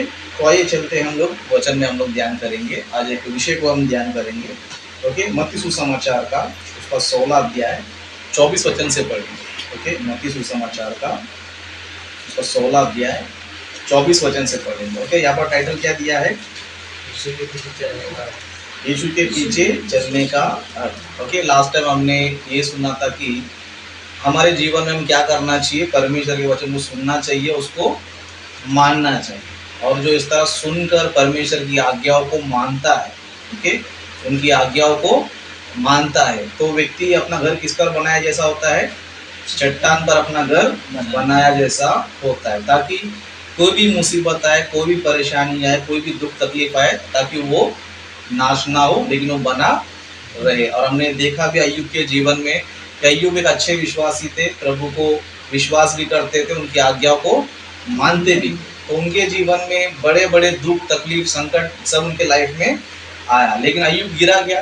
तो आइए चलते हैं, हम लोग वचन में हम लोग ध्यान करेंगे। आज एक विषय को हम ध्यान करेंगे। ओके, मत्ती सुसमाचार का उसका 16 अध्याय 24 वचन से पढ़ेंगे। ओके, मत्ती सुसमाचार का उसका 16 अध्याय 24 वचन से पढ़ेंगे। ओके, यहाँ पर टाइटल क्या दिया है? यीशु के पीछे चलने का अर्थ। ओके, लास्ट टाइम हमने ये सुना था कि हमारे जीवन में हम क्या करना चाहिए। परमेश्वर के वचन को सुनना चाहिए, उसको मानना चाहिए, और जो इस तरह सुनकर परमेश्वर की आज्ञाओं को मानता है, ओके, उनकी आज्ञाओं को मानता है, तो व्यक्ति अपना घर किस पर बनाया जैसा होता है? चट्टान पर अपना घर बनाया जैसा होता है, ताकि कोई भी मुसीबत आए, कोई भी परेशानी आए, कोई भी दुख तकलीफ आए, ताकि वो नाश ना हो, लेकिन वो बना रहे। और हमने देखा भी अय्यूब के जीवन में, अय्यूब एक अच्छे विश्वासी थे, प्रभु को विश्वास भी करते थे, उनकी आज्ञाओं को मानते भी। तो उनके जीवन में बड़े बड़े दुख तकलीफ संकट सब उनके लाइफ में आया, लेकिन अय्यूब गिरा गया?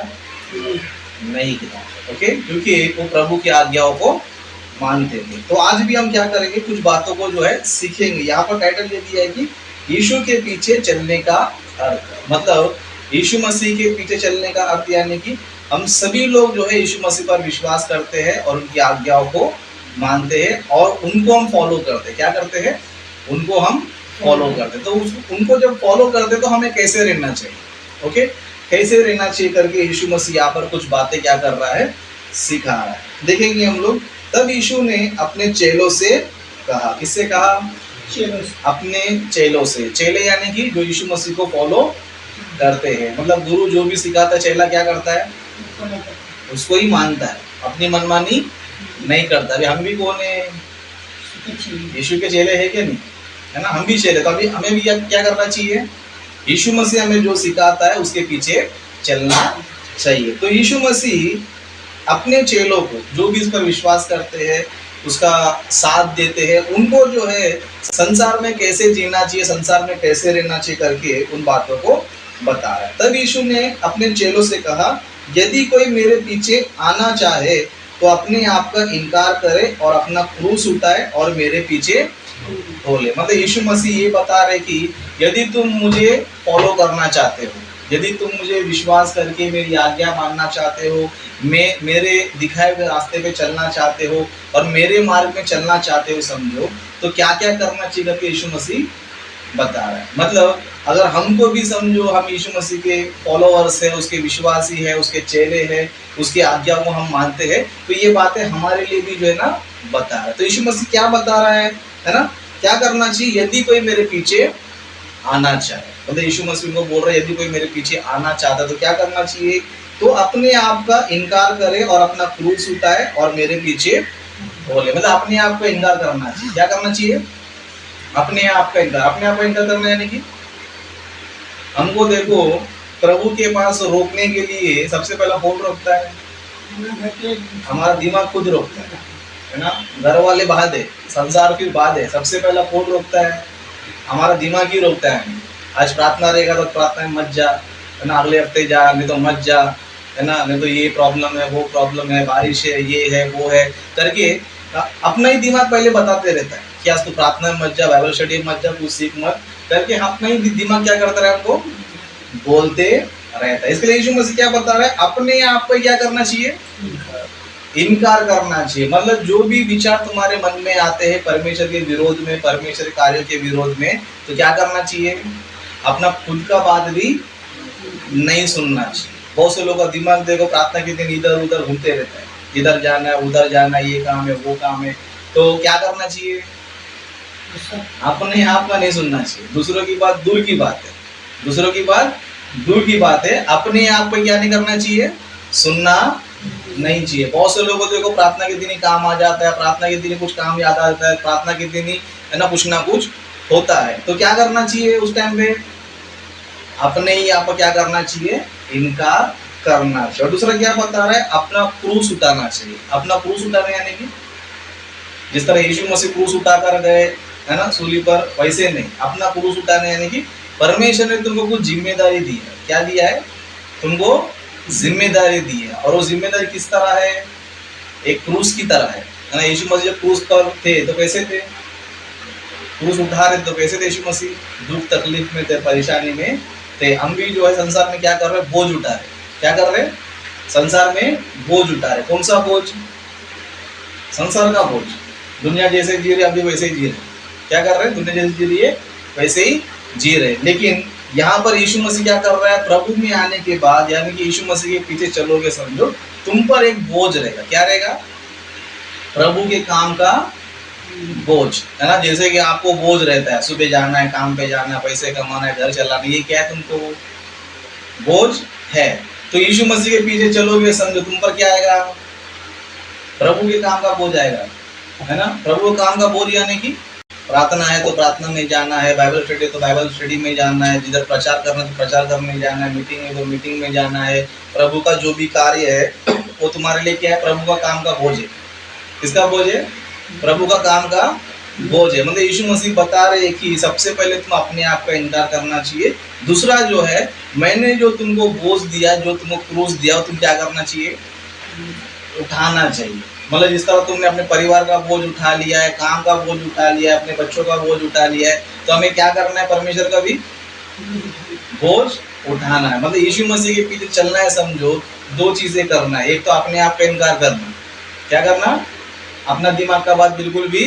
नहीं गिरा। ओके, क्योंकि वो प्रभु की आज्ञाओं को मानते थे। तो आज भी हम क्या करेंगे, कुछ बातों को जो है सीखेंगे। यहाँ पर टाइटल ये दिया है कि यीशु के पीछे चलने का अर्थ। मतलब यीशु मसीह के पीछे चलने का अर्थ यानी कि हम सभी लोग जो है यीशु मसीह पर विश्वास करते हैं और उनकी आज्ञाओं को मानते हैं और उनको हम फॉलो करते हैं। क्या करते हैं? उनको हम फॉलो करते हैं। तो उनको जब फॉलो करते हैं तो हमें कैसे रहना चाहिए? ओके, कैसे रहना चाहिए करके यीशु मसीह यहाँ पर कुछ बातें क्या कर रहा है, सिखा रहा है। देखेंगे हम लोग। तब यीशु ने अपने चेलों से कहा। किससे कहा? अपने चेलों से। चेले यानी कि जो यीशु मसीह को फॉलो करते हैं। मतलब गुरु जो भी सिखाता है, चेला क्या करता है? उसको ही मानता है, अपनी मनमानी नहीं करता। अभी हम भी कौन है? यीशु के चेले हैं क्या? नहीं है ना, हम भी चेले। तो अभी हमें भी क्या करना चाहिए? यीशु मसीह हमें जो सिखाता है उसके पीछे चलना चाहिए। तो यीशु मसीह अपने चेलों को, जो भी इस पर विश्वास करते हैं, उसका साथ देते हैं, उनको जो है संसार में कैसे जीना चाहिए, संसार में कैसे रहना चाहिए करके उन बातों को बता रहा है। तब यीशु ने अपने चेलों से कहा, यदि कोई मेरे पीछे आना चाहे तो अपने आप का इनकार करे और अपना क्रूस उठाए और मेरे पीछे हो ले। मतलब यीशु मसीह ये बता रहे कि यदि तुम मुझे फॉलो करना चाहते हो, यदि तुम मुझे विश्वास करके मेरी आज्ञा मानना चाहते हो, मेरे दिखाए हुए रास्ते पे चलना चाहते हो और मेरे मार्ग में चलना चाहते हो, समझो, तो क्या क्या करना चाहिए करके यीशु मसीह बता रहा है। मतलब अगर हमको भी समझो, हम यीशु मसीह के फॉलोअर्स है, उसके विश्वासी है, उसके चेले है, उसकी आज्ञा को हम मानते हैं, तो ये बातें हमारे लिए भी जो है ना बता रहा है। तो यीशु मसीह क्या बता रहा है ना, क्या करना चाहिए? यदि कोई मेरे पीछे आना चाहे, मतलब यीशु मसीह को बोल रहे हैं, यदि कोई मेरे पीछे आना चाहता है तो क्या करना चाहिए? तो अपने आप का इनकार करे और अपना क्रूस उठाए और मेरे पीछे बोले। मतलब अपने आप का इनकार करना चाहिए। क्या करना चाहिए? अपने आप का इनकार। अपने आप का इनकार करना यानी कि हमको देखो, प्रभु के पास रोकने के लिए सबसे पहला कौन रोकता है? हमारा दिमाग खुद रोकता है ना। घर वाले बाद है, संसार फिर बाद है, सबसे पहला कौन रोकता है? हमारा दिमाग ही रोकता है। आज प्रार्थना रहेगा तो प्रार्थना में मत जा, है ना, अगले हफ्ते जा, नहीं तो मत जा, है ना, नहीं तो ये प्रॉब्लम है, वो प्रॉब्लम है, बारिश है, ये है, वो है करके अपना ही दिमाग पहले बताते रहता है कि आज तू प्रार्थना में मत जा, बाइबल स्टडी में मत जा, कुछ सीख मत करके अपना ही दिमाग क्या करता है, हमको बोलते रहता है। इसके लिए यीशु मसीह क्या बता रहा है? अपने आप पर क्या करना चाहिए? इनकार करना चाहिए। मतलब जो भी विचार तुम्हारे मन में आते हैं परमेश्वर के विरोध में, परमेश्वर कार्यों के विरोध में, तो क्या करना चाहिए? अपना खुद का बात भी नहीं सुनना चाहिए। बहुत से लोगों का दिमाग देखो प्रार्थना के दिन इधर उधर घूमते रहता है, इधर जाना है, उधर जाना है, ये काम है, वो काम है। तो क्या करना चाहिए? अपने आप का नहीं सुनना चाहिए। दूसरों की बात दूर की बात है, दूसरों की बात दूर की बात है। अपने आप पर क्या नहीं करना चाहिए? सुनना नहीं चाहिए। बहुत से लोगों को देखो प्रार्थना के दिन ही काम आ जाता है, प्रार्थना के दिन ही कुछ काम याद आ जाता है, प्रार्थना के दिन ही है ना कुछ ना कुछ होता है। तो क्या करना चाहिए उस टाइम पे? अपने ही आप क्या करना चाहिए? इनकार करना चाहिए। और दूसरा क्या बता रहा है? अपना क्रूस उठाना चाहिए। अपना क्रूस उठाना यानी कि जिस तरह यीशु मसीह क्रूस उठाकर गए है ना सूली पर, वैसे नहीं। अपना क्रूस उठाना यानी कि परमेश्वर ने तुमको कुछ जिम्मेदारी दी है। क्या दिया है? तुमको जिम्मेदारी दी है। और वो जिम्मेदारी किस तरह है? एक क्रूस की तरह है ना। यीशु मसीह जब क्रूस पर थे तो कैसे थे? क्रूस उठा रहे तो कैसे थे यीशु मसीह, दुख तकलीफ में थे, परेशानी में थे। हम भी जो है संसार में क्या कर रहे हैं, बोझ उठा रहे। क्या कर रहे हैं, संसार में बोझ उठा रहे। कौन सा बोझ, संसार का बोझ। दुनिया जैसे जी रही हम भी वैसे ही जी रहे। क्या कर रहे हैं, दुनिया जैसे जी रही है वैसे ही जी रहे। लेकिन यहाँ पर यीशु मसीह क्या कर रहा है, प्रभु में आने के बाद, यानी कि यीशु मसीह के पीछे चलोगे समझो, तुम पर एक बोझ रहेगा। क्या रहेगा, प्रभु के काम का बोझ, है ना। जैसे कि आपको बोझ रहता है, सुबह जाना है, काम पे जाना है, पैसे कमाना है, घर चलाना है, ये क्या है, तुमको बोझ है। तो यीशु मसीह के पीछे चलोगे समझो, तुम पर क्या आएगा, प्रभु के काम का बोझ आएगा, है ना। प्रभु के काम का बोझ यानी कि प्रार्थना है तो प्रार्थना में जाना है, बाइबल स्टडी तो बाइबल स्टडी में जाना है, जिधर प्रचार करना तो प्रचार करने जाना है, मीटिंग है तो मीटिंग में जाना है। प्रभु का जो भी कार्य है वो तुम्हारे लिए क्या है, प्रभु का काम का बोझ है। किसका बोझ है, प्रभु का काम का बोझ है। मतलब यीशु मसीह बता रहे हैं कि सबसे पहले तुम अपने आप का इनकार करना चाहिए। दूसरा जो है, मैंने जो तुमको बोझ दिया, जो तुमको क्रूस दिया, तुम क्या करना चाहिए, उठाना चाहिए। मतलब जिस तरह तुमने अपने परिवार का बोझ उठा लिया है, काम का बोझ उठा लिया है, अपने बच्चों का बोझ उठा लिया है, तो हमें क्या करना है, परमेश्वर का भी बोझ उठाना है। मतलब यीशु मसीह के पीछे चलना है समझो, दो चीजें करना है। एक तो अपने आप का इनकार करना, क्या करना, अपना दिमाग का बात बिल्कुल भी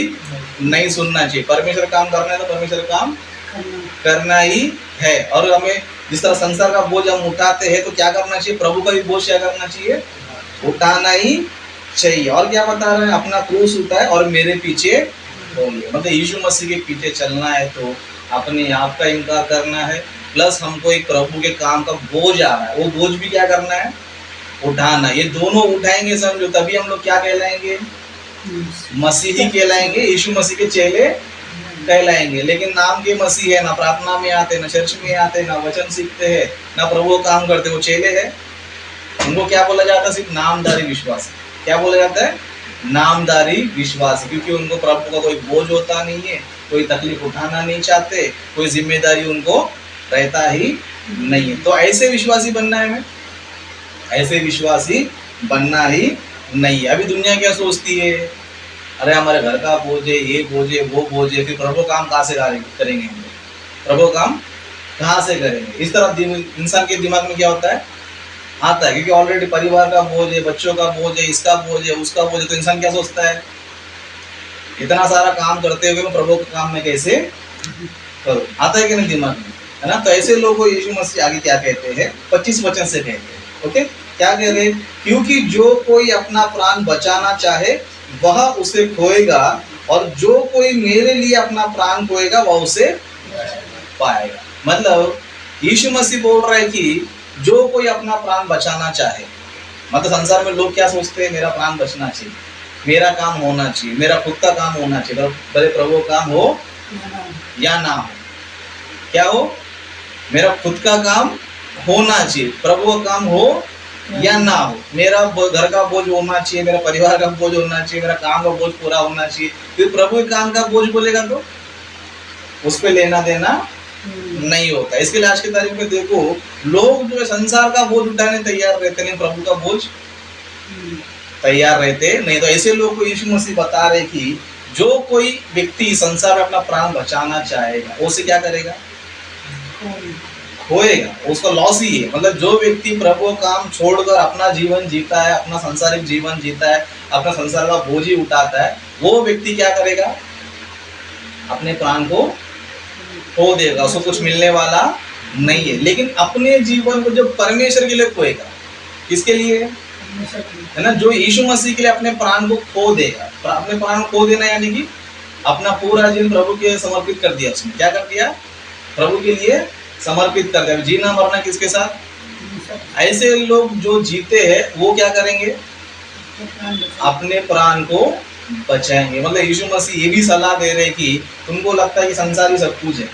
नहीं सुनना चाहिए। परमेश्वर काम करना है तो परमेश्वर काम करना ही है। और हमें जिस तरह संसार का बोझ हम उठाते हैं, तो क्या करना चाहिए, प्रभु का भी बोझ क्या करना चाहिए, उठाना ही चाहिए। और क्या बता रहे हैं, अपना क्रूस उठाए और मेरे पीछे बोलिए। मतलब यीशु मसीह के पीछे चलना है तो अपने आप का इनकार करना है, प्लस हमको एक प्रभु के काम का बोझ आ रहा है, वो बोझ भी क्या करना है, उठाना। ये दोनों उठाएंगे समझो, तभी हम लोग क्या कहलाएंगे, मसीही कहलाएंगे, यीशु मसीह के चेले कहलाएंगे। लेकिन नाम के मसीह है, ना प्रार्थना में आते, ना चर्च में आते, ना वचन सीखते हैं, ना प्रभु काम करते, वो चेले है। उनको क्या बोला जाता है, सिर्फ नामधारी विश्वास। क्या बोला जाता है, नामधारी विश्वास, क्योंकि उनको प्रभु का कोई बोझ होता नहीं है, कोई तकलीफ उठाना नहीं चाहते, कोई जिम्मेदारी उनको रहता ही नहीं है। तो ऐसे विश्वासी बनना है, हमें ऐसे विश्वासी बनना ही नहीं है। अभी दुनिया क्या सोचती है, अरे हमारे घर का बोझ है, ये बोझ है, वो बोझ है, फिर प्रभु काम कहाँ से करेंगे हम लोग, प्रभु काम कहाँ से करेंगे। इस तरह इंसान के दिमाग में क्या होता है, आता है, क्योंकि ऑलरेडी परिवार का बोझ है, बच्चों का बोझ है, इसका बोझ है, उसका बोझ है। तो इंसान क्या सोचता है, इतना सारा काम करते हुए मैं प्रभु का काम में कैसे करूं, आता है कि नहीं दिमाग में, है ना। तो ऐसे लोगों को यीशु मसीह आगे क्या कहते हैं, 25 वचन से कहते हैं। ओके, क्या कह रहे हैं, क्योंकि जो कोई अपना प्राण बचाना चाहे वह उसे खोएगा, और जो कोई मेरे लिए अपना प्राण खोएगा वह उसे पाएगा। मतलब यीशु मसीह बोल रहा है कि जो कोई अपना प्राण बचाना चाहे, मतलब संसार में लोग क्या सोचते हैं, मेरा प्राण बचना चाहिए, मेरा काम होना चाहिए, मेरा खुद का काम होना चाहिए, भले प्रभु काम हो या ना हो, क्या हो, मेरा खुद का काम होना चाहिए, प्रभु का काम हो या ना हो, मेरा घर का बोझ होना चाहिए, मेरा परिवार का बोझ होना चाहिए, मेरा काम का बोझ पूरा होना चाहिए। फिर प्रभु के काम का बोझ बोलेगा तो उस पर लेना देना नहीं होता। इसके लिए आज की तारीख में देखो, लोग जो है संसार का बोझ उठाने तैयार रहते नहीं, प्रभु का बोझ तैयार रहते नहीं। तो ऐसे लोग को यीशु मसीह बता रहे कि जो कोई व्यक्ति संसार में अपना प्राण बचाना चाहेगा, वो उसे क्या करेगा, खोएगा, उसका लॉस ही है। मतलब जो व्यक्ति प्रभु काम छोड़कर अपना जीवन जीता है, अपना संसारिक जीवन जीता है, अपना संसार का बोझ ही उठाता है, वो व्यक्ति क्या करेगा, अपने प्राण को खो देगा, उसको कुछ मिलने वाला नहीं है। लेकिन अपने जीवन को जब परमेश्वर के लिए खोएगा, किसके लिए, है ना, जो यीशु मसीह के लिए अपने प्राण को खो देगा। अपने प्राण को खो देना यानी कि अपना पूरा जीवन प्रभु के समर्पित कर दिया। उसने क्या कर दिया, प्रभु के लिए समर्पित कर दिया। जीना मरना किसके साथ, ऐसे लोग जो जीते हैं वो क्या करेंगे, अपने प्राण को बचाएंगे। मतलब यीशु मसीह ये भी सलाह दे रहे कि तुमको लगता है कि संसार ही सब कुछ है,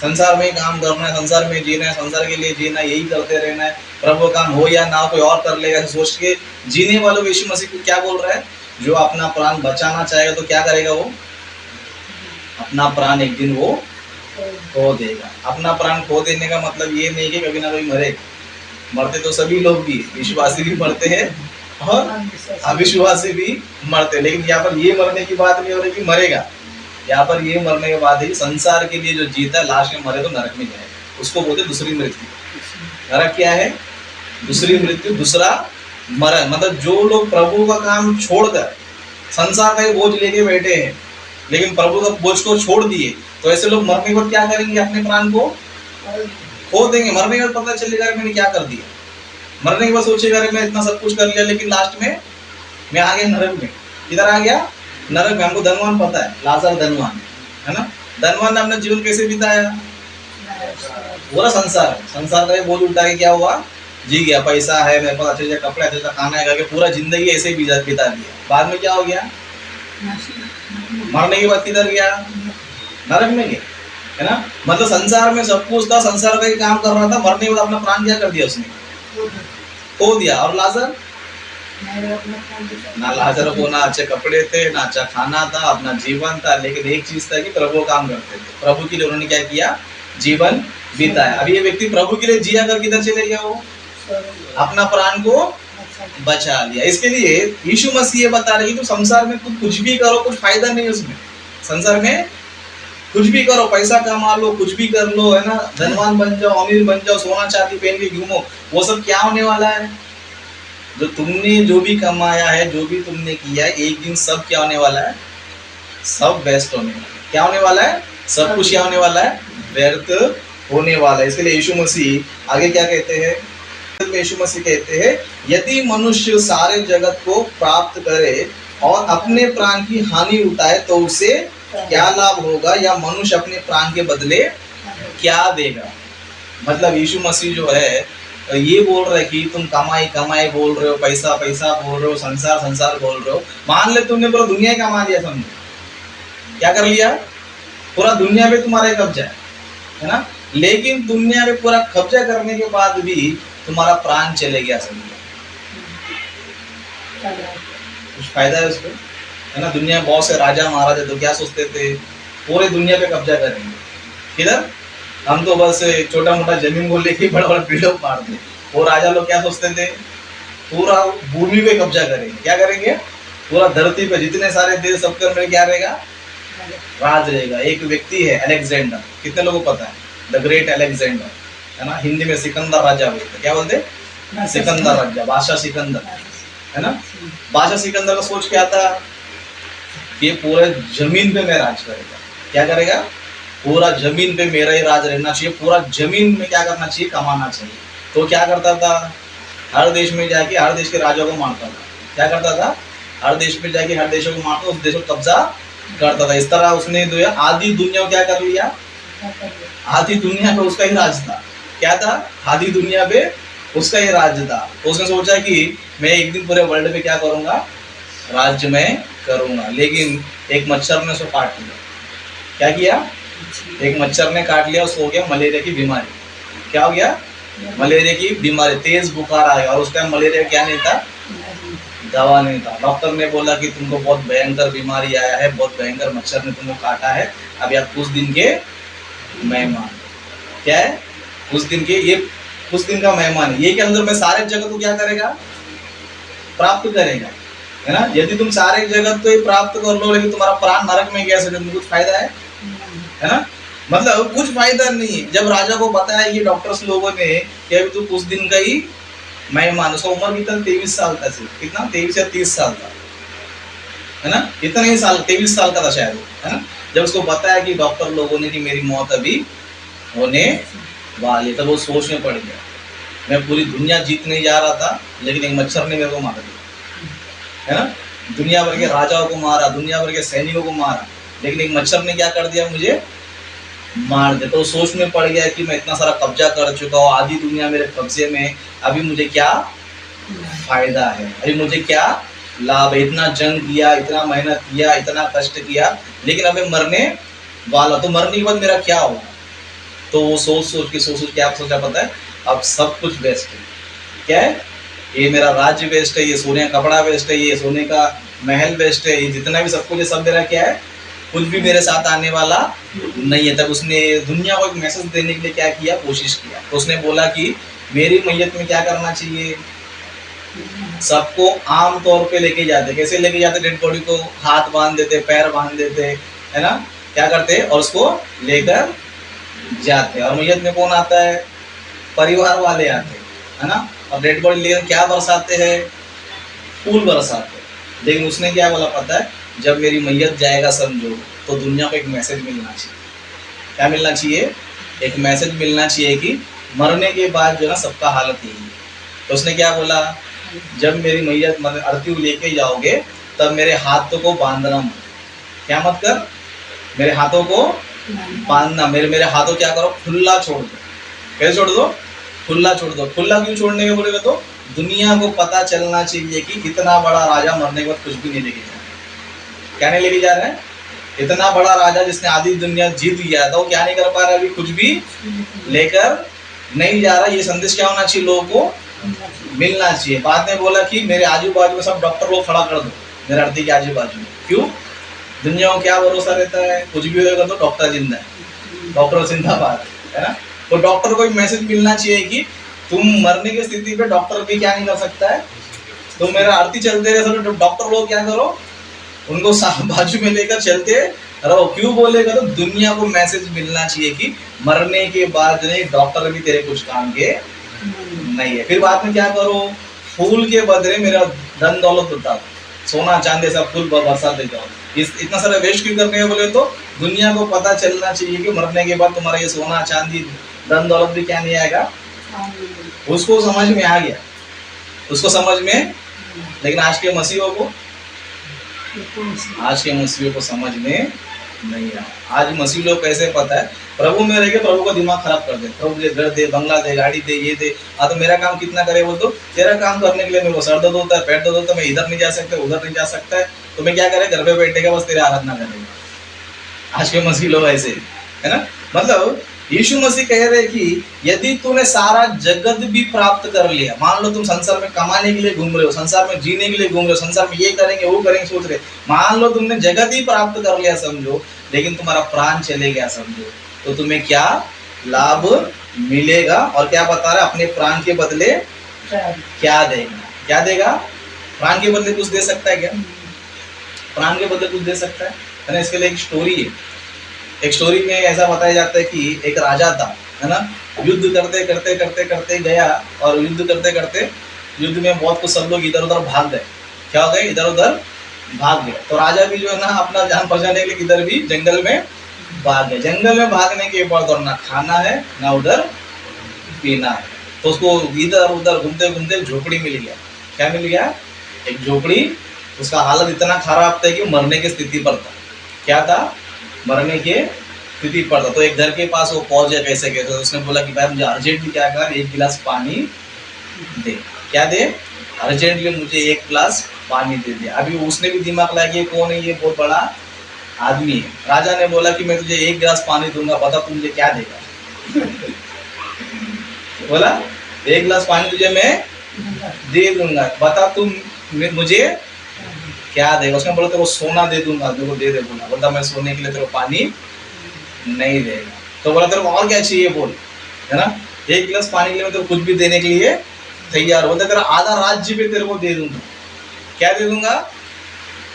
संसार में काम करना है, संसार में जीना है, संसार के लिए जीना, यही करते रहना है, प्रभु काम हो या ना हो कोई और कर लेगा, सोच के जीने वालों को यीशु मसीह को क्या बोल रहा है, जो अपना प्राण बचाना चाहेगा तो क्या करेगा, वो अपना प्राण एक दिन वो खो देगा। अपना प्राण खो देने का मतलब ये नहीं कि कभी ना कभी मरेगा, मरते तो सभी लोग भी, विश्वासी भी मरते हैं और अविश्वासी भी मरते हैं। लेकिन यहाँ पर ये मरने की बात नहीं हो रही कि मरेगा, यहाँ पर ये मरने के बाद ही संसार के लिए जो जीता है लास्ट में मरे तो नरक में जाए, उसको बोलते दूसरी मृत्यु। नरक क्या है? दूसरी मृत्यु, दूसरा मरण। मतलब जो लोग प्रभु का काम छोड़कर संसार का ही बोझ लेके बैठे हैं लेकिन प्रभु का बोझ को छोड़ दिए, तो ऐसे लोग मरने के बाद क्या करेंगे? अपने प्राण को खो देंगे। मरने के बाद पता चलेगा मैंने क्या कर दिया। मरने के बाद सोचेगा मैं इतना सब कुछ कर लिया लेकिन लास्ट में मैं आ गया नरक में। किधर आ गया? नरक में। हमको धनवान पता है, लाजर धनवान है ना। धनवान ने अपना जीवन कैसे बिताया? पूरा संसार का बोझ उठा के क्या हुआ? जी गया। पैसा है मेरे पास, अच्छे कपड़े, अच्छा खाना है करके पूरा जिंदगी ऐसे ही बिता दिया। बाद में क्या हो गया? मरने के बाद किधर गया? नरक में गया, है ना। मतलब संसार में सब कुछ था, संसार का ही काम कर रहा था, मरने के बाद अपना प्राण क्या कर दिया उसने? खो दिया। और लाजर? ना लाजर को ना अच्छे कपड़े थे, ना अच्छा खाना था, अपना जीवन था, लेकिन एक चीज था कि प्रभु काम करते थे। प्रभु के लिए उन्होंने क्या किया? जीवन बिताया। अभी ये व्यक्ति प्रभु के लिए जिया कर किधर चले गया? वो अपना प्राण को बचा लिया। इसके लिए यीशु मसीह ये बता रहे कि तुम संसार में कुछ भी करो, कुछ फायदा नहीं उसमें। संसार में कुछ भी करो, पैसा कमा लो, कुछ भी कर लो, है ना, धनवान बन जाओ, अमीर बन जाओ, सोना चांदी पहन के घूमो, वो सब क्या होने वाला है? जो तुमने जो भी कमाया है, जो भी तुमने किया है, एक दिन सब क्या होने वाला है? सब वेस्ट होने वाला है। क्या होने वाला है? सब कुछ क्या होने वाला है? व्यर्थ होने वाला है। इसलिए यीशु मसीह आगे क्या कहते हैं? यीशु मसीह कहते हैं, यदि मनुष्य सारे जगत को प्राप्त करे और अपने प्राण की हानि उठाए तो उसे क्या लाभ होगा, या मनुष्य अपने प्राण के बदले क्या देगा? मतलब यीशु मसीह जो है ये बोल रहे कि तुम कमाई कमाई बोल रहे हो, पैसा पैसा बोल रहे हो, संसार संसार बोल रहे हो। मान ले तुमने पूरा दुनिया कमा लिया, समझो क्या कर लिया? पूरा दुनिया पे तुम्हारा कब्जा है ना। लेकिन दुनिया पे पूरा कब्जा करने के बाद भी तुम्हारा प्राण चले गया, समझो कुछ फायदा है उसको, है ना। दुनिया बहुत से राजा महाराजा तो क्या सोचते थे? पूरे दुनिया पे कब्जा करेंगे। किधर? हम तो बस छोटा मोटा जमीन को लेके बड़ा बड़ा बिल्डअप मारते। वो राजा लोग क्या सोचते थे? पूरा भूमि पे कब्जा करेंगे। क्या करेंगे? पूरा धरती पे जितने सारे देश सबके अंदर क्या रहेगा? राज रहेगा। एक व्यक्ति है अलेक्जेंडर, कितने लोगों को पता है? द ग्रेट अलेक्जेंडर, है ना। हिंदी में सिकंदर राजा बोलते। क्या बोलते? सिकंदर राजा, बादशाह सिकंदर, है ना। बादशाह सिकंदर का सोच क्या था? ये पूरे जमीन पे मैं राज करेगा। क्या करेगा? पूरा जमीन पे मेरा ही राज रहना चाहिए, पूरा जमीन में क्या करना चाहिए? कमाना चाहिए। तो क्या करता था? हर देश में जाके हर देश के राजा को मारता था। क्या करता था? हर देश में जाके हर देशों को मारता, उस देश को कब्जा करता था। इस तरह उसने आधी दुनिया को क्या कर लिया? आधी दुनिया पे उसका ही राज था। क्या था? आधी दुनिया पे उसका ही राज था। तो उसने सोचा कि मैं एक दिन पूरे वर्ल्ड पे क्या करूंगा? राज्य में करूंगा। लेकिन एक मच्छर ने उसको काट लिया। क्या किया? एक मच्छर ने काट लिया, उसको हो गया मलेरिया की बीमारी। क्या हो गया? मलेरिया की बीमारी, तेज बुखार आ गया। और उस टाइम मलेरिया क्या नहीं था? दवा नहीं था। डॉक्टर ने बोला कि तुमको बहुत भयंकर बीमारी आया है, बहुत भयंकर मच्छर ने तुमको काटा है, अब आप कुछ दिन के मेहमान। क्या है? कुछ दिन के, ये कुछ दिन का मेहमान है। ये के अंदर में सारे जगत को क्या करेगा? प्राप्त करेगा, है ना। यदि तुम सारे जगत को ही प्राप्त कर लो लेकिन तुम्हारा प्राण नरक में गया, तो कुछ फायदा है ना। मतलब कुछ फायदा नहीं है। जब राजा को बताया ये डॉक्टर्स लोगों ने कि अभी तो कुछ दिन का ही मेहमान, उसका उम्र कितना? 23 साल का था। कितना? 23 या 30 साल था, है ना। इतना ही साल, 23 साल का था शायद, है ना। जब उसको बताया कि डॉक्टर लोगों ने कि मेरी मौत अभी होने वाली, तब वो सोच में पड़ गया, मैं पूरी दुनिया जीतने जा रहा था लेकिन एक मच्छर ने मेरे को मार दिया, है ना। दुनिया भर के राजाओं को मारा, दुनिया भर के सैनिकों को मारा, लेकिन एक मच्छर ने क्या कर दिया? मुझे मार दे। तो सोच में पड़ गया कि मैं इतना सारा कब्जा कर चुका हूँ, आधी दुनिया मेरे कब्जे में, अभी मुझे क्या फायदा है, अभी मुझे क्या लाभ है? इतना जंग किया, इतना मेहनत किया, इतना कष्ट किया, लेकिन अब मैं मरने वाला, तो मरने के बाद मेरा क्या होगा? तो वो सोच के क्या सोचा पता है? अब सब कुछ वेस्ट है। क्या है? ये मेरा राज्य वेस्ट है, ये सोने का कपड़ा वेस्ट है, ये सोने का महल वेस्ट है, ये जितना भी सब कुछ है, सब मेरा क्या है? कुछ भी मेरे साथ आने वाला नहीं है। तब उसने दुनिया को एक मैसेज देने के लिए क्या किया? कोशिश किया। तो उसने बोला कि मेरी मैयत में क्या करना चाहिए? सबको आम तौर पे लेके जाते। कैसे लेके जाते? डेड बॉडी को हाथ बांध देते, पैर बांध देते, है ना, क्या करते हैं और उसको लेकर जाते हैं। और मैयत में कौन आता है? परिवार वाले आते हैं, है ना। और डेड बॉडी लेकर क्या बरसाते हैं? फूल बरसाते हैं। लेकिन उसने क्या बोला पता है? जब मेरी मैयत जाएगा समझो तो दुनिया को एक मैसेज मिलना चाहिए। क्या मिलना चाहिए? एक मैसेज मिलना चाहिए कि मरने के बाद जो है सबका हालत यही है। तो उसने क्या बोला? जब मेरी मैयत मतलब अर्थी लेके जाओगे तब मेरे हाथों को बांधना मत। क्या मत कर? मेरे हाथों को बांधना। मेरे हाथों क्या करो? खुला छोड़ दो। कैसे छोड़ दो? खुला छोड़ दो। खुला क्यों छोड़ने के बोलेगा? तो दुनिया को पता चलना चाहिए कि इतना बड़ा राजा मरने के बाद कुछ भी नहीं लेके जा रहा। क्या नहीं लेके जा रहा है? इतना बड़ा राजा जिसने आधी दुनिया जीत गया था वो क्या नहीं कर पा रहा है? अभी कुछ भी लेकर नहीं जा रहा। ये संदेश क्या होना चाहिए? लोगों को मिलना चाहिए। बाद में बोला कि मेरे आजू बाजू में सब डॉक्टर लोग खड़ा कर दो मेरे अर्थी के आजू बाजू में। क्यों? दुनिया को क्या भरोसा रहता है? कुछ भी होगा तो डॉक्टर जिंदा है, डॉक्टर जिंदाबाद, है ना। तो डॉक्टर को एक मैसेज मिलना चाहिए कि तुम मरने की स्थिति पे डॉक्टर भी क्या नहीं कर सकता है। तो मेरा अर्थी चलते रहे तो डॉक्टर लोग क्या करो? उनको बाजू में लेकर चलते रहो। क्यों बोलेगा? तो दुनिया को मैसेज मिलना चाहिए कि मरने के बाद नहीं डॉक्टर भी तेरे कुछ काम के नहीं है। फिर बाद में क्या करो? फूल के बदले मेरा धन दौलत बता दो, सोना चांदी सब फूल बरसा दे जाओ। इतना सारा वेस्ट क्यों करने हैं? बोले तो दुनिया को पता चलना चाहिए कि मरने के बाद तुम्हारा ये सोना चांदी धन दौलत भी क्या नहीं आएगा। उसको समझ में आ गया, उसको समझ में। लेकिन आज के मसीहों को समझ में नहीं आया। आज मसीह लोग कैसे पता है? प्रभु में रह के प्रभु का दिमाग खराब कर दे। प्रभु मुझे घर दे, बंगला दे, गाड़ी दे, ये दे। हाँ तो मेरा काम कितना करे? वो तो तेरा काम करने के लिए मेरे को सर दर्द होता है, पेट दर्द होता है, मैं इधर नहीं जा सकता, उधर नहीं जा सकता है, तो मैं क्या करे? घर पे बैठेगा बस तेरे आराधना करेगा। आज के मसीह लोग ऐसे, है ना। मतलब यीशु मसीह कह रहे कि यदि तूने सारा जगत भी प्राप्त कर लिया, मान लो तुम संसार में कमाने के लिए घूम रहे हो, संसार में जीने के लिए घूम रहे हो, संसार में ये करेंगे वो करेंगे सोच रहे, मान लो तुमने जगत ही प्राप्त कर लिया समझो, लेकिन तुम्हारा प्राण चले गया समझो, तो तुम्हें क्या लाभ मिलेगा? और क्या बता रहा है? अपने प्राण के बदले क्या देगा? क्या देगा? प्राण के बदले कुछ दे सकता है क्या? प्राण के बदले कुछ दे सकता है ना। इसके लिए एक स्टोरी है। एक स्टोरी में ऐसा बताया जाता है कि एक राजा था, है ना। युद्ध करते करते करते करते गया और युद्ध करते करते युद्ध में बहुत कुछ सब लोग इधर उधर भाग गए। क्या हो गए? इधर उधर भाग गए। तो राजा भी जो है ना अपना जान बचाने के लिए इधर भी जंगल में भाग गए। जंगल में भागने के बाद और ना खाना है ना उधर पीना है, तो उसको इधर उधर घूमते घूमते झोपड़ी मिल गया। क्या मिल गया? एक झोपड़ी। उसका हालत इतना खराब था कि मरने की स्थिति पर था। क्या था? मरने के स्थिति पर था। तो एक घर के पास वो पहुंच गया कैसे कैसे। उसने बोला कि भाई मुझे अर्जेंटली क्या कर, एक गिलास पानी दे। क्या दे? अर्जेंटली मुझे एक गिलास पानी दे दे। अभी उसने भी दिमाग लगाया कि कौन है ये, बहुत बड़ा आदमी है। राजा ने बोला कि मैं तुझे एक गिलास पानी दूंगा, बता तू मुझे क्या देगा। बोला एक गिलास पानी तुझे मैं दे दूंगा, बता तुम मुझे क्या देगा। उसने बोला तेरे को सोना दे दूंगा, तेरे को दे दे। बोला मैं सोने के लिए तेरे को पानी नहीं देगा। तो बोला तेरे को और क्या चाहिए बोल, है ना। एक गिलास पानी के लिए मैं तेरे को कुछ भी देने के लिए तैयार। बोलते तेरा आधा राज्य भी तेरे को दे दूंगा। क्या दे दूंगा?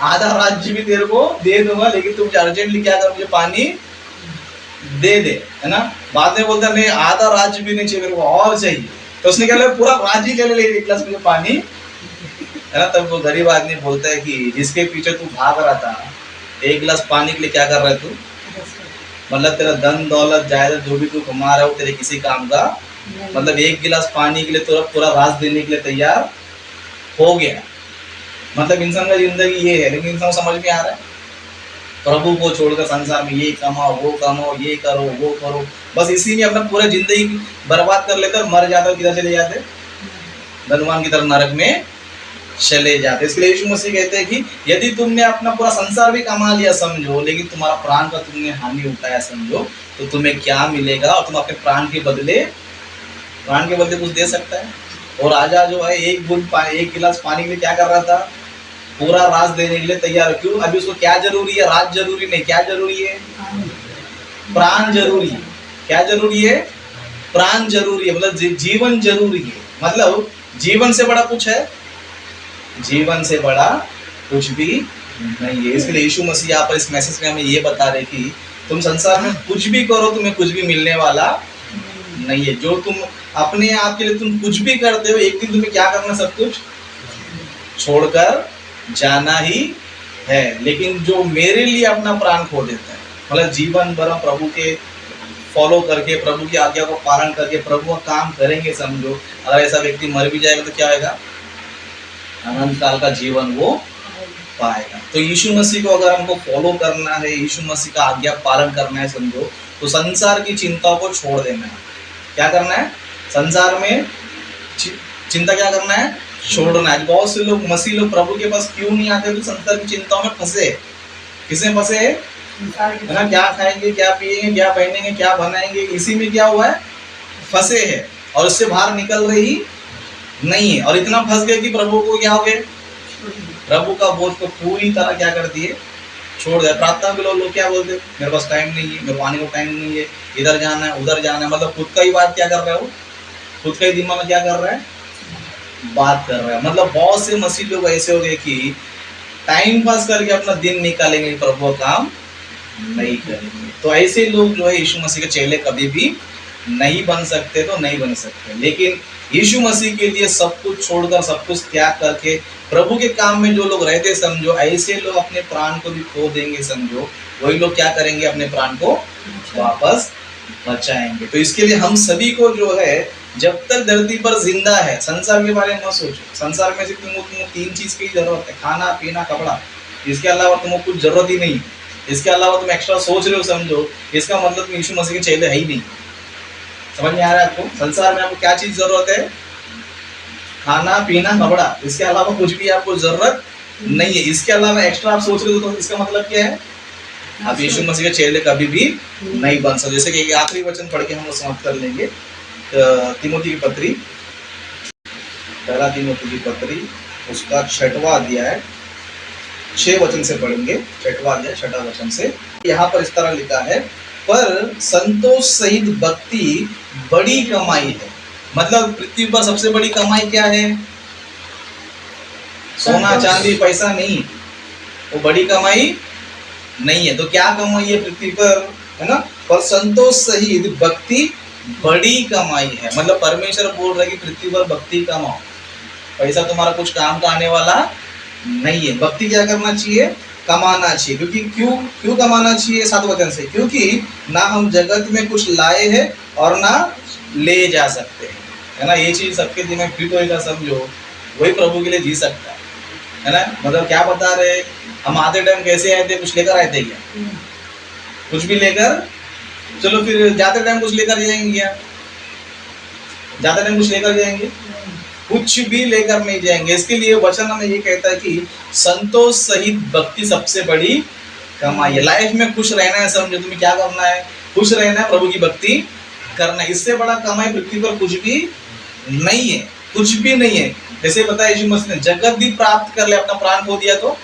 आधा राज्य भी तेरे को दे दूंगा, लेकिन तुम अर्जेंटली क्या कर, मुझे पानी दे दे, है ना। बाद में बोलता नहीं आधा राज्य भी नहीं चाहिए मेरे को, और चाहिए। तो उसने क्या पूरा राज्य ले ले एक गिलास मुझे पानी, है ना। तब वो गरीब आदमी बोलता है कि जिसके पीछे तू भाग रहा था, एक गिलास पानी के लिए क्या कर रहा है तू? मतलब तेरा धन दौलत जायदाद जो भी तू कमा रहा है वो तेरे किसी काम का मतलब एक गिलास पानी के लिए तो पूरा राज देने के लिए तैयार हो गया। मतलब इंसान का जिंदगी ये है, लेकिन इंसान समझ में आ रहा है प्रभु को छोड़कर संसार में ये कमाओ वो कमाओ, ये करो वो करो, बस इसी में अपना पूरा जिंदगी बर्बाद कर लेकर मर जाता। किधर चले जाते? धनवान की तरफ नरक में चले जाते। इसके लिए यीशु मसीह कहते हैं कि यदि तुमने अपना पूरा संसार भी कमा लिया समझो, लेकिन तुम्हारा प्राण का तुमने हानि उठाया समझो, तो तुम्हें क्या मिलेगा? और तुम अपने प्राण के बदले कुछ दे सकता है। और राजा जो है एक गिलास पानी के लिए क्या कर रहा था? पूरा राज देने के लिए तैयार। क्यों? अभी उसको क्या जरूरी है? राज जरूरी नहीं, क्या जरूरी है? प्राण जरूरी है। क्या जरूरी है? प्राण जरूरी है। मतलब जीवन जरूरी है। मतलब जीवन से बड़ा कुछ है? जीवन से बड़ा कुछ भी नहीं है। इसके लिए यीशु मसीह यहाँ पर इस मैसेज में हमें ये बता रहे कि तुम संसार में कुछ भी करो तुम्हें कुछ भी मिलने वाला नहीं है। जो तुम अपने आप के लिए तुम कुछ भी करते हो एक दिन तुम्हें क्या करना, सब कुछ छोड़कर जाना ही है। लेकिन जो मेरे लिए अपना प्राण खो देता है, मतलब जीवन भर प्रभु के फॉलो करके प्रभु की आज्ञा को पालन करके प्रभु का काम करेंगे, समझो अगर ऐसा व्यक्ति मर भी जाएगा तो क्या होगा, अनंत काल का जीवन वो पाएगा। तो यीशु मसीह को अगर हमको फॉलो करना है, यीशु मसीह का आज्ञा पालन करना है, समझो तो संसार की चिंता को छोड़ देना है। क्या करना है, संसार में चिंता क्या करना है, छोड़ना है। बहुत से लोग मसीह लोग प्रभु के पास क्यों नहीं आते, तो संसार की चिंताओं में फंसे। किसमें फंसे है ना, क्या खाएंगे, क्या पिएंगे, क्या पहनेंगे, क्या बनाएंगे, इसी में क्या हुआ है, फंसे है और उससे बाहर निकल रही नहीं है। और इतना फंस गए कि प्रभु को क्या हो गए, प्रभु का बोझ को पूरी तरह क्या कर दिए, छोड़ दिया। प्रार्थना के लोग क्या बोलते, मेरे पास टाइम नहीं है, मेरे को आने को टाइम नहीं है, इधर जाना है उधर जाना है, मतलब खुद का ही बात क्या कर रहे हो, खुद का ही दिमाग में क्या कर रहा है, बात कर रहा है। मतलब बहुत से मसीह लोग ऐसे हो गए कि टाइम पास करके अपना दिन निकालेंगे, प्रभु का काम नहीं करेंगे। तो ऐसे लोग जो है यीशु मसीह के चेले कभी भी नहीं बन सकते, तो नहीं बन सकते। लेकिन यीशु मसीह के लिए सब कुछ छोड़कर, सब कुछ त्याग करके प्रभु के काम में जो लोग रहते, समझो ऐसे लोग अपने प्राण को भी खो देंगे, समझो वही लोग क्या करेंगे, अपने प्राण को वापस बचाएंगे। तो इसके लिए हम सभी को जो है, जब तक धरती पर जिंदा है, संसार के बारे में मत सोचो। संसार में से तुमको 3 चीज की जरूरत है, खाना पीना कपड़ा, इसके अलावा तुमको कुछ जरूरत ही नहीं। इसके अलावा तुम एक्स्ट्रा सोच रहे हो, समझो इसका मतलब तुम यीशु मसीह के चेले है ही नहीं। समझ में आ रहा है आपको, संसार में आपको क्या चीज जरूरत है, खाना पीना कपड़ा, इसके अलावा कुछ भी आपको जरूरत नहीं है। इसके अलावा एक्स्ट्रा आप सोच रहे हो तो इसका मतलब क्या है, आप यीशु मसीह के चेले कभी भी नहीं बन सकते। जैसे कि आखिरी वचन पढ़ के हम लोग समाप्त कर लेंगे, तिमोथी की पत्री, पहला तिमोथी की पत्री उसका 6वां अध्याय 6 वचन से पढ़ेंगे। 6वां अध्याय 6वां वचन से यहाँ पर इस तरह लिखा है, पर संतोष सहित भक्ति बड़ी कमाई है। मतलब पृथ्वी पर सबसे बड़ी कमाई क्या है, सोना चांदी पैसा नहीं, वो बड़ी कमाई नहीं है। तो क्या कमाई है पृथ्वी पर, है ना, पर संतोष सहित भक्ति बड़ी कमाई है। मतलब परमेश्वर बोल रहा है कि पृथ्वी पर भक्ति कमाओ, पैसा तुम्हारा कुछ काम का आने वाला नहीं है। भक्ति क्या करना चाहिए, कमाना चाहिए। क्योंकि क्यों कमाना चाहिए, 7 वचन से, क्योंकि ना हम जगत में कुछ लाए हैं और ना ले जा सकते हैं, है ना। ये चीज सबके दिमाग में फिट होएगा, समझो वही प्रभु के लिए जी सकता है ना। मतलब क्या बता रहे, हम आते टाइम कैसे आए थे, कुछ लेकर आए थे क्या, कुछ भी लेकर, चलो फिर जाते टाइम कुछ लेकर जाएंगे क्या, जाते टाइम कुछ लेकर जाएंगे, कुछ भी लेकर नहीं जाएंगे। इसके लिए वचन हमें ये कहता है कि संतोष सहित भक्ति सबसे बड़ी कमाई है। लाइफ में खुश रहना है, समझो तुम्हें क्या करना है, खुश रहना है, प्रभु की भक्ति करना है। इससे बड़ा कमाई पृथ्वी पर कुछ भी नहीं है, कुछ भी नहीं है। जैसे बताया यीशु मसीह ने जगत भी प्राप्त कर ले, अपना प्राण खो दिया तो,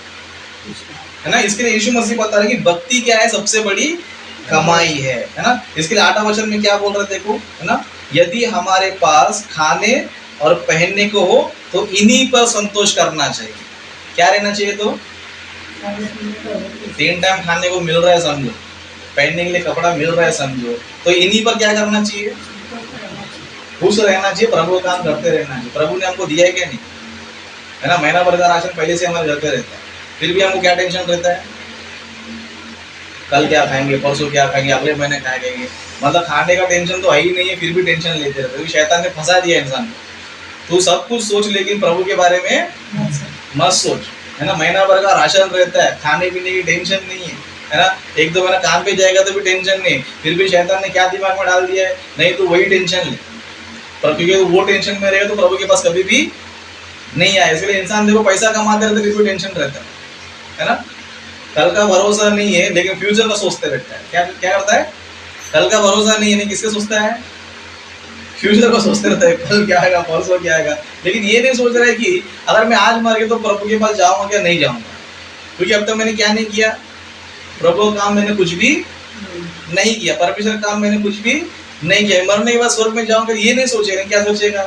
है ना। इसके लिए यीशु मसीह बता रहे कि भक्ति क्या है, सबसे बड़ी कमाई है ना। इसके लिए 8वां वचन में क्या बोल रहे, देखो, है ना, यदि हमारे पास खाने और पहनने को हो तो इन्हीं पर संतोष करना चाहिए। क्या रहना चाहिए, तो 3 टाइम खाने को मिल रहा है, समझो पहनने के लिए कपड़ा मिल रहा है, समझो तो इन्हीं पर क्या करना चाहिए, खुश रहना चाहिए, प्रभु काम करते रहना चाहिए। प्रभु ने हमको दिया है क्या, नहीं, है ना। महीना भर का राशन पहले से हमारे घर पे रहता है, फिर भी हमको क्या टेंशन रहता है, कल क्या खाएंगे, परसों क्या खाएंगे, अगले महीने खाएंगे। मतलब खाने का टेंशन तो है ही नहीं है, फिर भी टेंशन लेते रहते हैं। शैतान ने फंसा दिया इंसान को, तू सब कुछ सोच लेकिन प्रभु के बारे में मत सोच, है ना। महीना भर का राशन रहता है, खाने पीने की टेंशन नहीं है ना। 1-2 महीना काम पे जाएगा तो भी टेंशन नहीं, फिर भी शैतान ने क्या दिमाग में डाल दिया है, नहीं तो वही टेंशन ले, क्योंकि वो टेंशन में रहेगा तो प्रभु के पास कभी भी नहीं आए। इसलिए इंसान देखो पैसा कमाते रहते फिर भी टेंशन रहता है ना। कल का भरोसा नहीं है लेकिन फ्यूचर का सोचते रहता है। क्या करता है, कल का भरोसा नहीं है, नहीं किसके सोचता है, फ्यूचर को सोचते रहता है, कल क्या आएगा, परसों क्या आएगा। लेकिन ये नहीं सोच रहा है कि अगर मैं आज मर गया तो प्रभु के पास जाऊंगा क्या, नहीं जाऊंगा, क्योंकि अब तक मैंने क्या नहीं किया, प्रभु का काम मैंने कुछ भी नहीं किया, परमेश्वर का काम मैंने कुछ भी नहीं किया। मरने के बाद स्वर्ग में जाऊंगा, ये नहीं सोचेगा। क्या सोचेगा,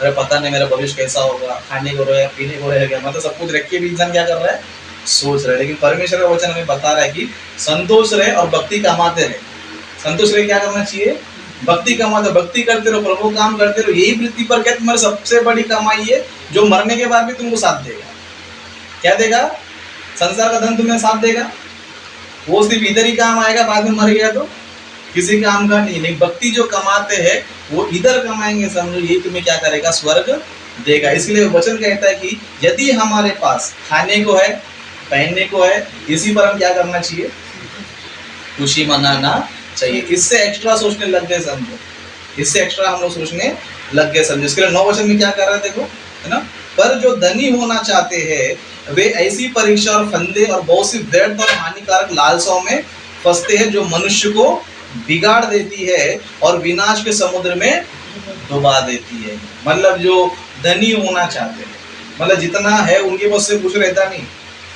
अरे पता नहीं मेरा भविष्य कैसा होगा, खाने को रहेगा, पीने को रहेगा, मतलब सब कुछ रख के भी इंसान क्या कर रहा है, सोच रहे। लेकिन परमेश्वर का वचन हमें बता रहा है कि संतोष रहे और भक्ति कमाते रहे। संतोष रहे क्या करना चाहिए? भक्ति कमाते, भक्ति करते रहो, प्रभु काम करते रहो। यही पृथ्वी पर क्या तुम्हारी सबसे बड़ी कमाई है, जो मरने के बाद भी तुमको साथ देगा। क्या देगा? संसार का धन तुम्हें साथ देगा, वो सिर्फ इधर ही काम आएगा, बाद में मर गया तो किसी काम का नहीं। लेकिन भक्ति जो कमाते हैं वो इधर कमाएंगे, समझो यही तुम्हें क्या करेगा? स्वर्ग देगा। इसलिए वचन कहता है कि यदि हमारे पास खाने को है, पहनने को है, इसी पर हम क्या करना चाहिए? खुशी मनाना चाहिए। इससे एक्स्ट्रा सोचने लग गए समझो, इससे एक्स्ट्रा हम लोग सोचने लग गए समझो। इसके लिए 9 वचन में क्या कर रहा है देखो, है ना? पर जो धनी होना चाहते हैं वे ऐसी परीक्षा और फंदे और बहुत सी व्यर्थ और हानिकारक लालसाओं में फंसते हैं, जो मनुष्य को बिगाड़ देती है और विनाश के समुद्र में डुबा देती है। मतलब जो धनी होना चाहते हैं, मतलब जितना है उनके पास से कुछ रहता नहीं,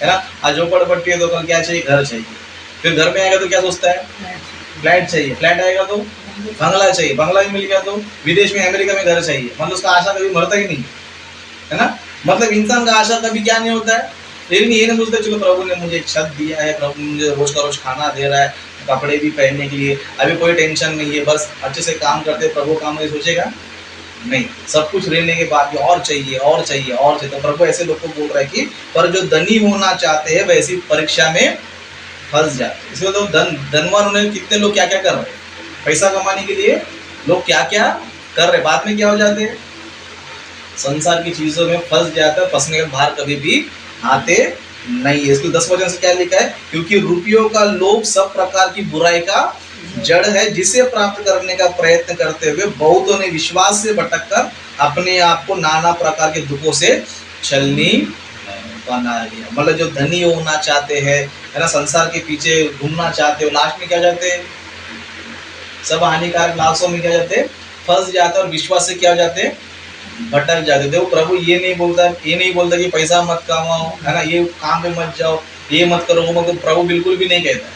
है ना? आज झोपड़पट्टी है तो कल क्या चाहिए? घर चाहिए। फिर घर में आएगा तो क्या सोचता है? फ्लैट चाहिए। फ्लैट आएगा तो बंगला चाहिए। बंगला भी मिल गया तो विदेश में, अमेरिका में घर चाहिए। मतलब उसका आशा कभी मरता ही नहीं, है ना? मतलब इंसान का आशा कभी क्या नहीं होता है, लेकिन ये नहीं सोचते चलो प्रभु ने मुझे एक छत दिया है, प्रभु मुझे रोज का रोज खाना दे रहा है, कपड़े भी पहनने के लिए, अभी कोई टेंशन नहीं है, बस अच्छे से काम करते, प्रभु काम नहीं सोचेगा नहीं। सब कुछ रहने के बाद भी और चाहिए और चाहिए और चाहिए। तो प्रभु ऐसे लोग को बोल रहा है कि पर जो धनी होना चाहते हैं वैसी परीक्षा में फंस जाते। इसलिए तो धनवान होने कितने लोग क्या क्या कर रहे हैं, पैसा कमाने के लिए लोग क्या क्या कर रहे, बाद में क्या हो जाते हैं? संसार की चीजों में फंस जाता है। फंसने के बाहर कभी भी आते नहीं है। इसको 10 वचन से क्या लिखा है? क्योंकि रुपयों का लोभ सब प्रकार की बुराई का जड़ है, जिसे प्राप्त करने का प्रयत्न करते हुए बहुतों ने विश्वास से भटककर अपने आप को नाना प्रकार के दुखों से छलनी बना लिया। मतलब जो धनी होना चाहते हैं, है ना, संसार के पीछे घूमना चाहते हो, लास्ट में क्या जाते हैं? सब हानिकारक लालसों में क्या जाते हैं? फंस जाते हैं और विश्वास से क्या हो जाते हैं? भटक जाते। देखो प्रभु ये नहीं बोलता कि पैसा मत कमाओ, है ना, ये काम पे मत जाओ, ये मत करो, वो मत। प्रभु बिल्कुल भी नहीं कहता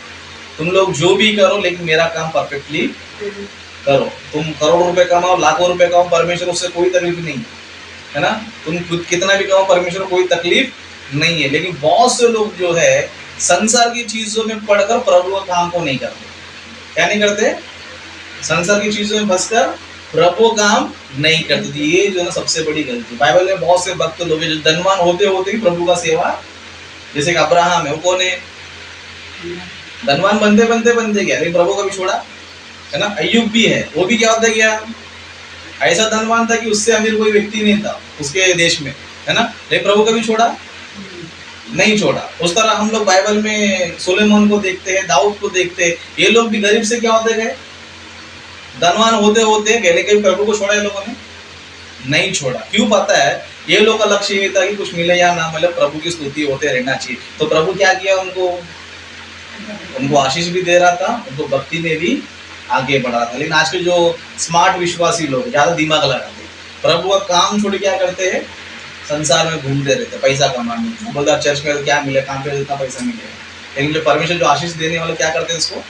तुम लोग जो भी करो लेकिन मेरा काम परफेक्टली करो। तुम करोड़ों रुपए कमाओ, लाखों रुपए कमाओ, परमेश्वर उससे कोई तकलीफ नहीं है ना। तुम खुद कितना भी कमाओ, परमेश्वर को कोई तकलीफ नहीं है। लेकिन बहुत से लोग जो है संसार की चीजों में पढ़कर प्रभु का काम को नहीं करते। क्या नहीं करते? संसार की चीजों में फंसकर प्रभु काम नहीं करते। ये जो है ना सबसे बड़ी गलती। बाइबल में बहुत से भक्त लोग हैं जो धनवान होते होते ही प्रभु का सेवा, जैसे कि अब्राहम है, वो कौन है? धनवान बनते गया लेकिन प्रभु का भी छोड़ा, है ना। अय्यूब भी है, वो भी क्या होता गया? ऐसा धनवान था कि उससे अमीर कोई व्यक्ति नहीं था उसके देश में, है ना, लेकिन प्रभु का भी छोड़ा नहीं छोड़ा। उस तरह हम लोग बाइबल में सुलेमान को देखते हैं, दाऊद को देखते हैं। ये लोग भी गरीब से क्या होते गए? धनवान होते होते गए, लेकिन प्रभु को छोड़ा ये लोगों ने नहीं छोड़ा। क्यों? पता है ये लोग का लक्ष्य ये था कि कुछ मिले या ना मिले, प्रभु की स्तुति होते रहना चाहिए। तो प्रभु क्या किया? उनको आशीष भी दे रहा था, उनको भक्ति में भी आगे बढ़ा था। लेकिन आज के जो स्मार्ट विश्वासी लोग ज्यादा दिमाग लगाते, प्रभु का काम छोड़ क्या करते हैं? संसार में घूमते रहते, पैसा कमाने। बोलते चर्च में तो क्या मिले, काम पे इतना पैसा मिलेगा। लेकिन जो परमेश्वर जो आशीष देने वाले क्या करते हैं? इसको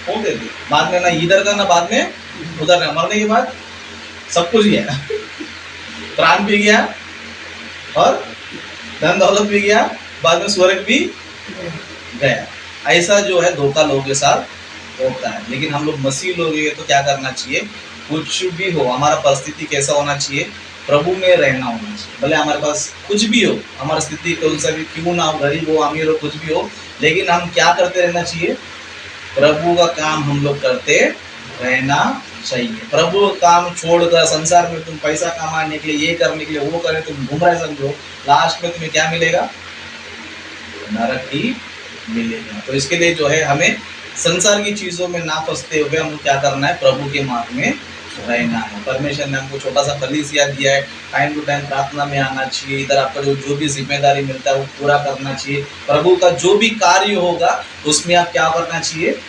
खो देते। बाद में ना इधर का ना बाद में उधर का। मरने के बाद सब कुछ गया, प्राण भी गया और धन दौलत भी गया, बाद में स्वर्ग भी गया। ऐसा जो है धोखा लोगों के साथ होता है। लेकिन हम लोग मसीह लोग हैं तो क्या करना चाहिए? कुछ भी हो, हमारा परिस्थिति कैसा होना चाहिए? प्रभु में रहना होना चाहिए। भले हमारे पास कुछ भी हो, हमारी स्थिति कौन सा भी क्यों ना हो, गरीब हो अमीर हो कुछ भी हो, लेकिन हम क्या करते रहना चाहिए? प्रभु का काम हम लोग करते रहना चाहिए। प्रभु का काम छोड़कर संसार में तुम पैसा कमाने के लिए, ये करने के लिए, वो करने तुम घूम रहे समझो, लास्ट में तुम्हें क्या मिलेगा? नरक ही मिलेगा। तो इसके लिए जो है हमें संसार की चीजों में ना फंसते हुए हम क्या करना है? प्रभु के मार्ग में रहना है। परमेश्वर ने हमको छोटा सा कलीसिया दिया है, टाइम टू टाइम प्रार्थना में आना चाहिए। इधर आपका जो भी जिम्मेदारी मिलता है वो पूरा करना चाहिए। प्रभु का जो भी कार्य होगा उसमें आप क्या करना चाहिए?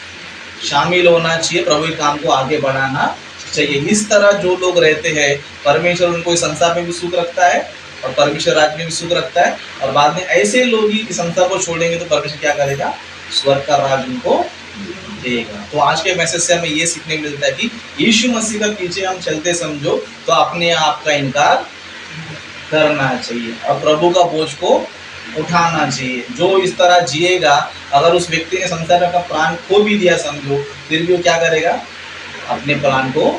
शामिल होना चाहिए। प्रभु के काम को आगे बढ़ाना चाहिए। इस तरह जो लोग रहते हैं, परमेश्वर उनको संसार में भी सुख रखता है और परमेश्वर राज्य में भी सुख रखता है। और बाद में ऐसे लोग ही इस संसार को छोड़ेंगे तो परमेश्वर क्या करेगा? स्वर्ग का राज उनको देगा। तो आज के मैसेज से हमें ये सीखने मिलता है कि यीशु मसीह का पीछे हम चलते समझो तो अपने आप का इनकार करना चाहिए और प्रभु का बोझ को उठाना चाहिए। जो इस तरह जिएगा, अगर उस व्यक्ति ने संसार में अपना प्राण खो भी दिया समझो, फिर भी वो क्या करेगा, अपने प्राण को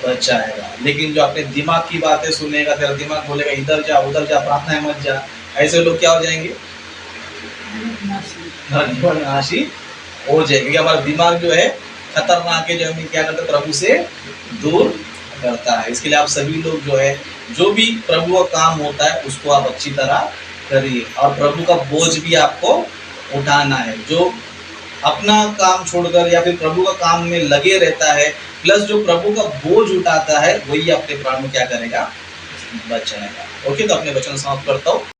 बचाएगा। लेकिन जो अपने दिमाग की बातें सुनेगा, तेरा दिमाग बोलेगा इधर जा उधर जा, प्रार्थना है मत जा, ऐसे लोग क्या हो जाएंगे, नाशी हो जाएंगे। क्योंकि हमारा दिमाग जो है खतरनाक है, जो हमें क्या करता है, प्रभु से दूर करता है। इसके लिए आप सभी लोग जो है, जो भी प्रभु का काम होता है उसको आप अच्छी तरह करिए, और प्रभु का बोझ भी आपको उठाना है। जो अपना काम छोड़कर या फिर प्रभु का काम में लगे रहता है, प्लस जो प्रभु का बोझ उठाता है, वही अपने प्राण में क्या करेगा, बचाएगा। ओके, तो अपने वचन समाप्त करता हूँ।